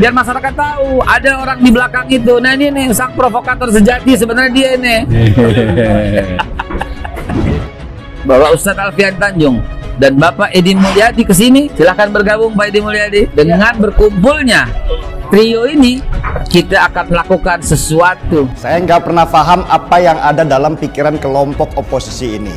Biar masyarakat tahu ada orang di belakang itu. Nah ini nih sang provokator sejati sebenarnya dia ini. Bapak Ustadz Alfian Tanjung dan Bapak Edi Mulyadi ke sini, silahkan bergabung Pak Edi Mulyadi. Dengan berkumpulnya trio ini, kita akan melakukan sesuatu. Saya nggak pernah paham apa yang ada dalam pikiran kelompok oposisi ini.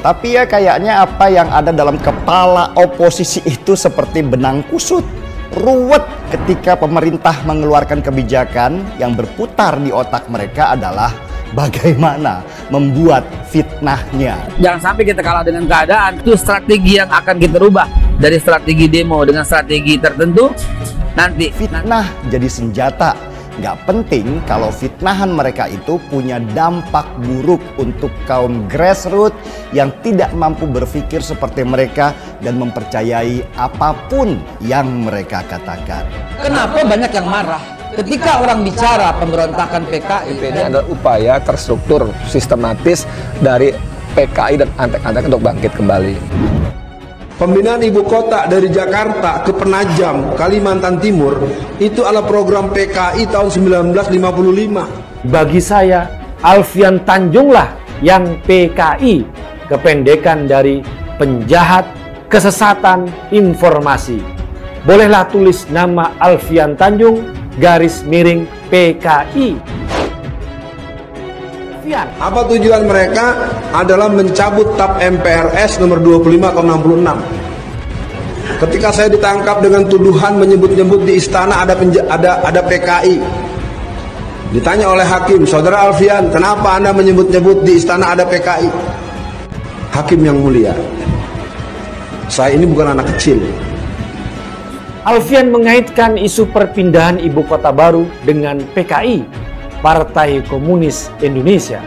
Tapi ya kayaknya apa yang ada dalam kepala oposisi itu seperti benang kusut. Ruwet ketika pemerintah mengeluarkan kebijakan, yang berputar di otak mereka adalah bagaimana membuat fitnahnya. Jangan sampai kita kalah dengan keadaan. Itu strategi yang akan kita rubah. Dari strategi demo dengan strategi tertentu, nanti fitnah jadi senjata. Nggak penting kalau fitnahan mereka itu punya dampak buruk untuk kaum grassroots yang tidak mampu berpikir seperti mereka dan mempercayai apapun yang mereka katakan. Kenapa banyak yang marah ketika orang bicara pemberontakan PKI? Ini adalah upaya terstruktur sistematis dari PKI dan antek-antek untuk bangkit kembali. Pemindahan ibu kota dari Jakarta ke Penajam, Kalimantan Timur, itu adalah program PKI tahun 1955. Bagi saya, Alfian Tanjunglah yang PKI, kependekan dari penjahat kesesatan informasi. Bolehlah tulis nama Alfian Tanjung _ PKI. Apa tujuan mereka? Adalah mencabut TAP MPRS nomor 25 tahun 66. Ketika saya ditangkap dengan tuduhan menyebut-nyebut di istana ada PKI. Ditanya oleh hakim, Saudara Alfian, kenapa Anda menyebut-nyebut di istana ada PKI? Hakim yang mulia, saya ini bukan anak kecil. Alfian mengaitkan isu perpindahan ibu kota baru dengan PKI, Partai Komunis Indonesia.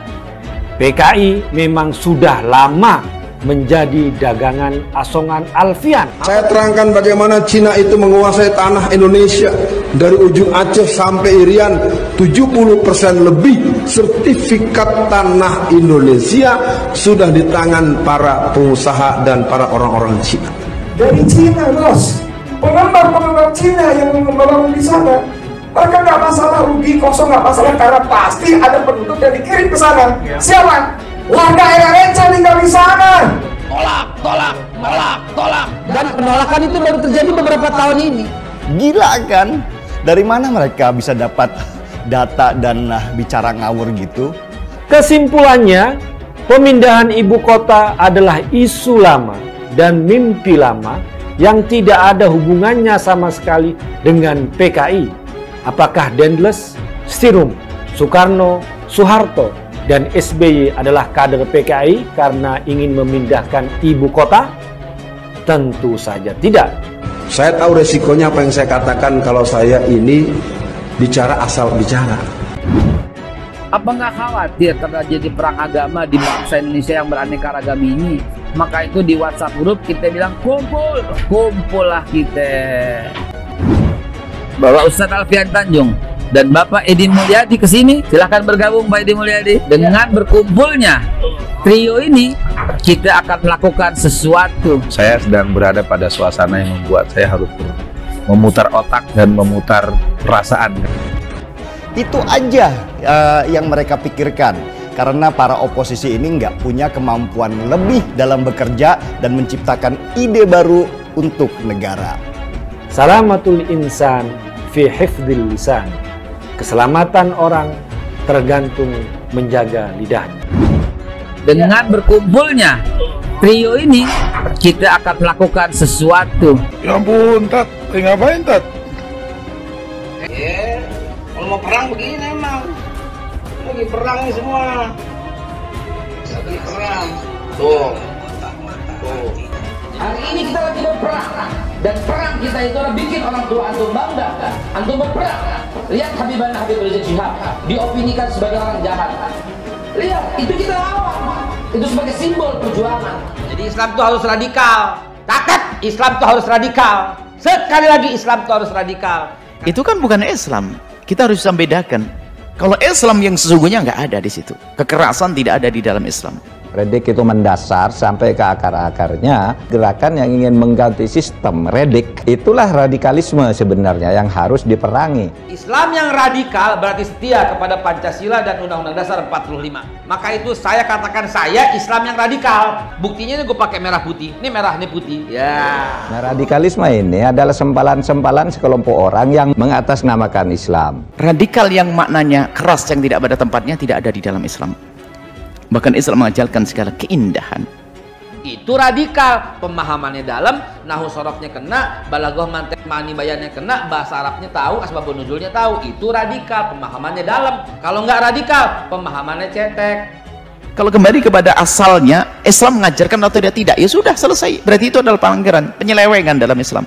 PKI memang sudah lama menjadi dagangan asongan Alfian. Saya terangkan bagaimana Cina itu menguasai tanah Indonesia dari ujung Aceh sampai Irian. 70% lebih sertifikat tanah Indonesia sudah di tangan para pengusaha dan para orang-orang Cina. Dari Cina, bos. Pengembang Cina yang membangun di sana, mereka nggak masalah rugi kosong, nggak masalah, karena pasti ada penduduk yang dikirim ke sana. Siapa? Warga RRC tinggal di sana. Tolak. Dan penolakan itu baru terjadi beberapa tahun ini. Gila kan? Dari mana mereka bisa dapat data dan bicara ngawur gitu? Kesimpulannya, pemindahan ibu kota adalah isu lama dan mimpi lama yang tidak ada hubungannya sama sekali dengan PKI. Apakah Dendles, Stirum, Soekarno, Soeharto, dan SBY adalah kader PKI karena ingin memindahkan ibu kota? Tentu saja tidak. Saya tahu resikonya apa yang saya katakan kalau saya ini bicara asal bicara. apa nggak khawatir terjadi perang agama di bangsa Indonesia yang beraneka ragam ini? Maka itu di WhatsApp grup kita bilang kumpullah kita. Bapak Ustadz Alfian Tanjung dan Bapak Edi Mulyadi ke sini, silahkan bergabung Pak Edi Mulyadi. Dengan berkumpulnya trio ini, kita akan melakukan sesuatu. Saya sedang berada pada suasana yang membuat saya harus memutar otak dan memutar perasaan. Itu aja yang mereka pikirkan. Karena para oposisi ini nggak punya kemampuan lebih dalam bekerja dan menciptakan ide baru untuk negara. Salamatul insan fi hifdzil lisan. Keselamatan orang tergantung menjaga lidahnya. Dengan berkumpulnya trio ini, kita akan melakukan sesuatu. Ya ampun, Tat. Ngapain, Tat? Kalau mau perang begini emang. Lagi perang nih semua. Lagi perang. Tuh. Hari ini kita lagi berperang. Dan perang kita itu adalah bikin orang tua antum bangga. Antum berperang. Lihat Habib Rizik Syihab diopinikan sebagai orang jahat. Lihat, itu kita lawan. Itu sebagai simbol perjuangan. Jadi Islam itu harus radikal. Catat, Islam itu harus radikal. Sekali lagi Islam itu harus radikal. Itu kan bukan Islam. Kita harus bisa bedakan. Kalau Islam yang sesungguhnya nggak ada di situ. Kekerasan tidak ada di dalam Islam. Redik itu mendasar sampai ke akar-akarnya. Gerakan yang ingin mengganti sistem redik, itulah radikalisme sebenarnya yang harus diperangi. Islam yang radikal berarti setia kepada Pancasila dan Undang-Undang Dasar 45. Maka itu saya katakan saya Islam yang radikal. Buktinya ini gue pakai merah putih. Ini merah, ini putih. Ya. Nah, radikalisme ini adalah sempalan-sempalan sekelompok orang yang mengatasnamakan Islam. Radikal yang maknanya keras yang tidak pada tempatnya tidak ada di dalam Islam. Bahkan Islam mengajarkan segala keindahan. Itu radikal, pemahamannya dalam, nahu sorofnya kena, balaghah mantek ma'ani bayannya kena, bahasa Arabnya tahu, asbabun nuzulnya tahu. Itu radikal, pemahamannya dalam. Kalau nggak radikal, pemahamannya cetek. Kalau kembali kepada asalnya, Islam mengajarkan atau tidak, ya sudah selesai. Berarti itu adalah pelanggaran, penyelewengan dalam Islam.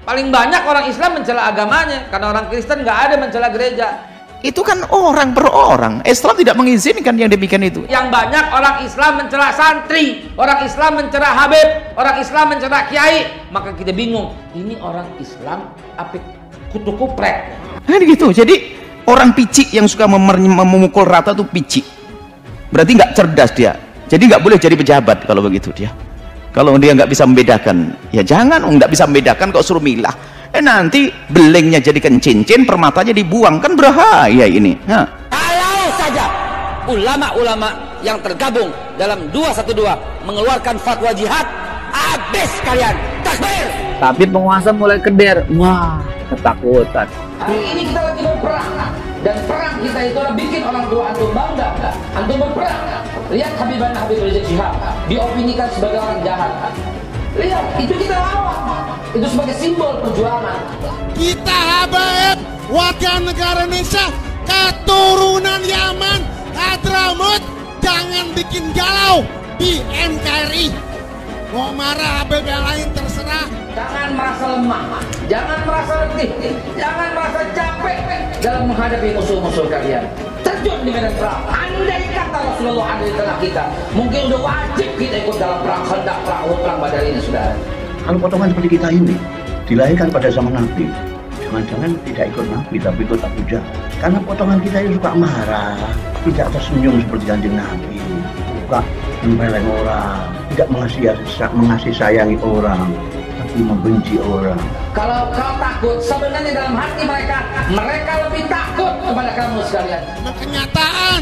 Paling banyak orang Islam mencela agamanya, karena orang Kristen nggak ada mencela gereja. Itu kan orang per orang. Islam tidak mengizinkan yang demikian itu. Yang banyak orang Islam mencela santri, orang Islam mencela habib, orang Islam mencela kiai. Maka kita bingung, ini orang Islam apa kutu kuprek? Nah gitu. Jadi orang picik yang suka memukul rata itu picik. Berarti nggak cerdas dia. Jadi nggak boleh jadi pejabat kalau begitu dia. Kalau dia nggak bisa membedakan, ya jangan. Nggak bisa membedakan kok suruh milah. Nanti belengnya jadikan cincin, permatanya dibuang, kan berbahaya ini. Nah. Kalau saja ulama-ulama yang tergabung dalam 212 mengeluarkan fatwa jihad, habis kalian. Takbir. Tapi penguasa mulai keder. Wah, ketakutan. Hari ini kita lagi berperang, dan perang kita itu adalah bikin orang tua antum bangga. Antum berperang. Lihat Habib Rizik Syihab diopinikan sebagai orang jahat. Lihat, itu kita lawan. Itu sebagai simbol perjuangan. Kita habaib warga negara Indonesia, keturunan Yaman, Hadramut, jangan bikin galau di NKRI. Mau marah habib yang lain terserah. Jangan merasa lemah, jangan merasa letih, jangan merasa capek dalam menghadapi musuh-musuh kalian. Terjun di medan perang. Andai kata Rasulullah ada di tengah kita, mungkin udah wajib kita ikut dalam perang Khandaq, perang Badar ini, saudara. Kalau potongan seperti kita ini dilahirkan pada zaman Nabi, jangan-jangan tidak ikut Nabi tapi ikut Abu Jahal. Karena potongan kita ini suka marah, tidak tersenyum seperti Kanjeng Nabi, suka membeleng orang, tidak mengasihi sayangi orang, tapi membenci orang. Kalau kau takut, sebenarnya dalam hati mereka lebih takut kepada kamu sekalian. Kenyataan,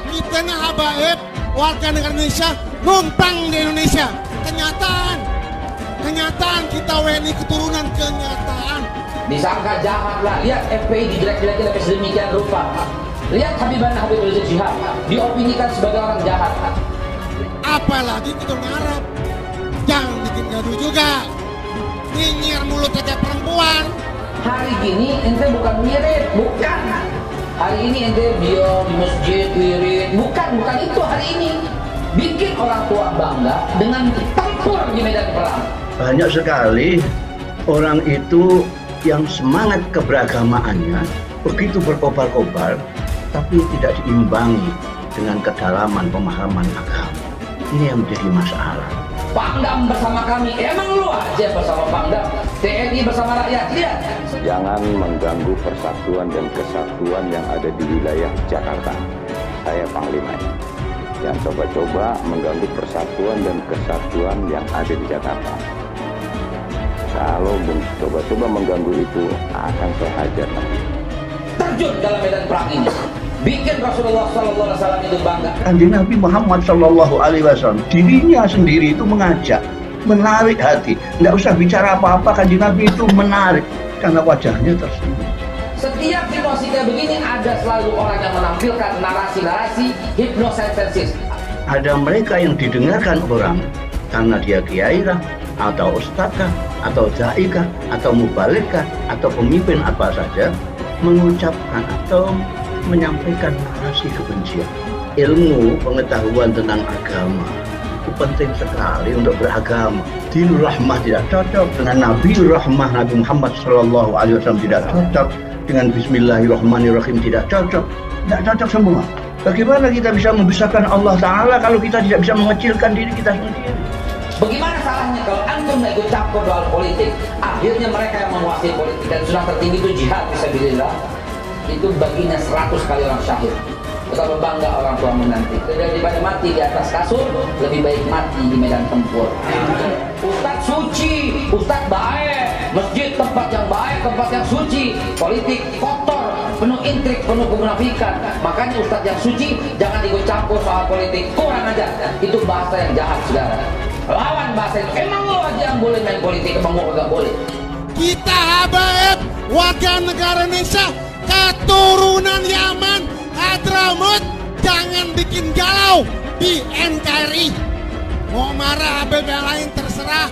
kita habaib warga negara Indonesia numpang di Indonesia. Kenyataan kita WNI keturunan, kenyataan. Disangka jahat lah. Lihat FPI dijelek-jelekin sampai sedemikian rupa. Lihat Habib Rizik Syihab diopinikan sebagai orang jahat. Apalagi keturunan Arab. Jangan bikin gaduh juga. Nyinyir mulut aja perempuan. Hari gini ente bukan mirip, bukan. Hari ini ente diam di masjid, wirid, bukan itu hari ini. Bikin orang tua bangga dengan tempur di medan perang. Banyak sekali orang itu yang semangat keberagamaannya begitu berkobar-kobar, tapi tidak diimbangi dengan kedalaman pemahaman agama. Ini yang menjadi masalah. Pangdam bersama kami, emang lu aja bersama Pangdam, TNI bersama rakyat, lihat. Jangan mengganggu persatuan dan kesatuan yang ada di wilayah Jakarta. Saya Panglimanya. Jangan coba-coba mengganggu persatuan dan kesatuan yang ada di Jakarta. Kalau coba-coba mengganggu itu, akan saya hajar nanti. Terjun dalam medan perang ini. Bikin Rasulullah SAW itu bangga. Kanjeng Nabi Muhammad SAW dirinya sendiri itu mengajak, menarik hati. Nggak usah bicara apa-apa, Kanjeng Nabi itu menarik karena wajahnya tersenyum. Setiap situasi kayak begini ada selalu orang yang menampilkan narasi-narasi hipnosensitif. Ada mereka yang didengarkan orang karena dia kiai kah, atau ustadz kah, atau dai kah, atau mubalik kah, atau pemimpin apa saja mengucapkan atau menyampaikan narasi kebencian. Ilmu pengetahuan tentang agama itu penting sekali untuk beragama. Dinur rahmah tidak cocok dengan Nabiul Rahmah Nabi Muhammad SAW, tidak cocok dengan Bismillahirrahmanirrahim, tidak cocok. Tidak cocok semua. Bagaimana kita bisa membesarkan Allah Ta'ala kalau kita tidak bisa mengecilkan diri kita sendiri? Bagaimana salahnya kalau antum nggak ikut campur soal politik? Akhirnya mereka yang menguasai politik, dan sudah tertinggi itu jihad fisabilillah. Itu baginya 100 kali orang syahid. betapa bangga orang tuamu nanti. Daripada mati di atas kasur, lebih baik mati di medan tempur. Ustadz suci, Ustadz baik, masjid tempat yang baik, tempat yang suci. Politik kotor, penuh intrik, penuh kemunafikan. Makanya Ustadz yang suci jangan ikut campur soal politik. Kurang aja, itu bahasa yang jahat, saudara. Lawan bahasa itu. Emang lo aja yang boleh main politik, emang lo gak boleh. Kita habaib warga negara Indonesia, keturunan Yaman, Hadramut, jangan bikin galau di NKRI. Mau marah Habib yang lain terserah.